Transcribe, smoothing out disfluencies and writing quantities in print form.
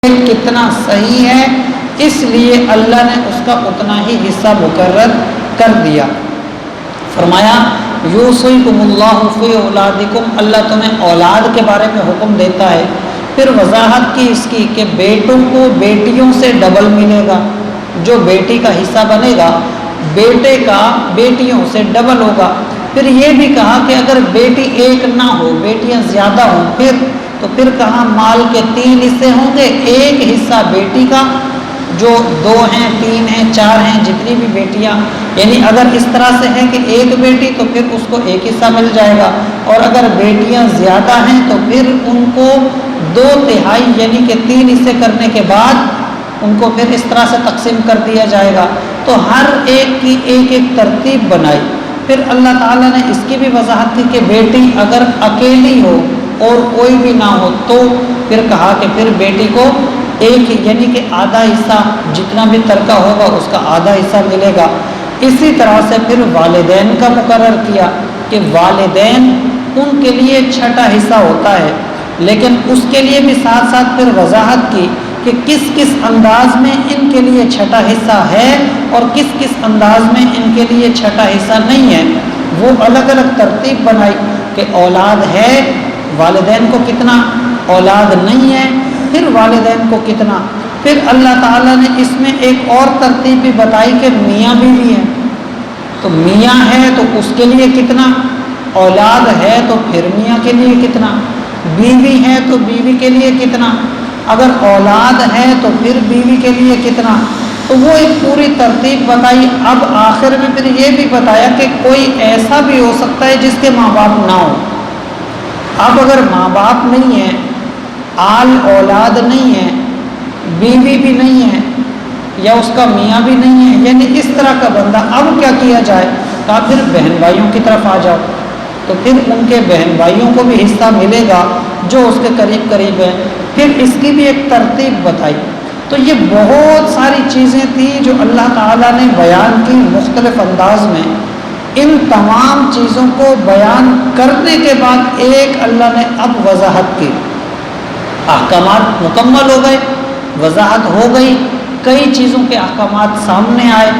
کتنا صحیح ہے، اس لیے اللہ نے اس کا اتنا ہی حصہ مقرر کر دیا۔ فرمایا یوصیکم اللہ فی اولادکم، اللہ تمہیں اولاد کے بارے میں حکم دیتا ہے۔ پھر وضاحت کی اس کی کہ بیٹوں کو بیٹیوں سے ڈبل ملے گا، جو بیٹی کا حصہ بنے گا بیٹے کا بیٹیوں سے ڈبل ہوگا۔ پھر یہ بھی کہا کہ اگر بیٹی ایک نہ ہو، بیٹیاں زیادہ ہوں پھر کہاں مال کے 3 حصے ہوں گے، ایک حصہ بیٹی کا، جو 2 ہیں 3 ہیں 4 ہیں جتنی بھی بیٹیاں، یعنی اگر اس طرح سے ہے کہ ایک بیٹی تو پھر اس کو ایک حصہ مل جائے گا، اور اگر بیٹیاں زیادہ ہیں تو پھر ان کو 2/3 یعنی کہ 3 حصے کرنے کے بعد ان کو پھر اس طرح سے تقسیم کر دیا جائے گا۔ تو ہر ایک کی ایک ایک ترتیب بنائی۔ پھر اللہ تعالیٰ نے اس کی بھی وضاحت کی کہ بیٹی اگر اکیلی ہو اور کوئی بھی نہ ہو تو پھر کہا کہ پھر بیٹی کو ایک یعنی کہ آدھا حصہ، جتنا بھی ترکہ ہوگا اس کا آدھا حصہ ملے گا۔ اسی طرح سے پھر والدین کا مقرر کیا کہ والدین ان کے لیے 6واں حصہ ہوتا ہے، لیکن اس کے لیے بھی ساتھ ساتھ پھر وضاحت کی کہ کس کس انداز میں ان کے لیے 6واں حصہ ہے اور کس کس انداز میں ان کے لیے 6واں حصہ نہیں ہے۔ وہ الگ الگ ترتیب بنائی کہ اولاد ہے والدین کو کتنا، اولاد نہیں ہے پھر والدین کو کتنا۔ پھر اللہ تعالیٰ نے اس میں ایک اور ترتیب بھی بتائی کہ میاں بیوی ہے، تو میاں ہے تو اس کے لیے کتنا، اولاد ہے تو پھر میاں کے لیے کتنا، بیوی ہے تو بیوی کے لیے کتنا، اگر اولاد ہے تو پھر بیوی کے لیے کتنا۔ تو وہ ایک پوری ترتیب بتائی۔ اب آخر میں پھر یہ بھی بتایا کہ کوئی ایسا بھی ہو سکتا ہے جس کے ماں باپ نہ ہو۔ اب اگر ماں باپ نہیں ہے، آل اولاد نہیں ہے، بیوی بھی نہیں ہے یا اس کا میاں بھی نہیں ہے، یعنی اس طرح کا بندہ، اب کیا کیا جائے؟ کہا پھر بہن بھائیوں کی طرف آ جاؤ، تو پھر ان کے بہن بھائیوں کو بھی حصہ ملے گا جو اس کے قریب قریب ہے۔ پھر اس کی بھی ایک ترتیب بتائی۔ تو یہ بہت ساری چیزیں تھیں جو اللہ تعالیٰ نے بیان کی مختلف انداز میں۔ ان تمام چیزوں کو بیان کرنے کے بعد ایک اللہ نے اب وضاحت کی، احکامات مکمل ہو گئے، وضاحت ہو گئی، کئی چیزوں کے احکامات سامنے آئے۔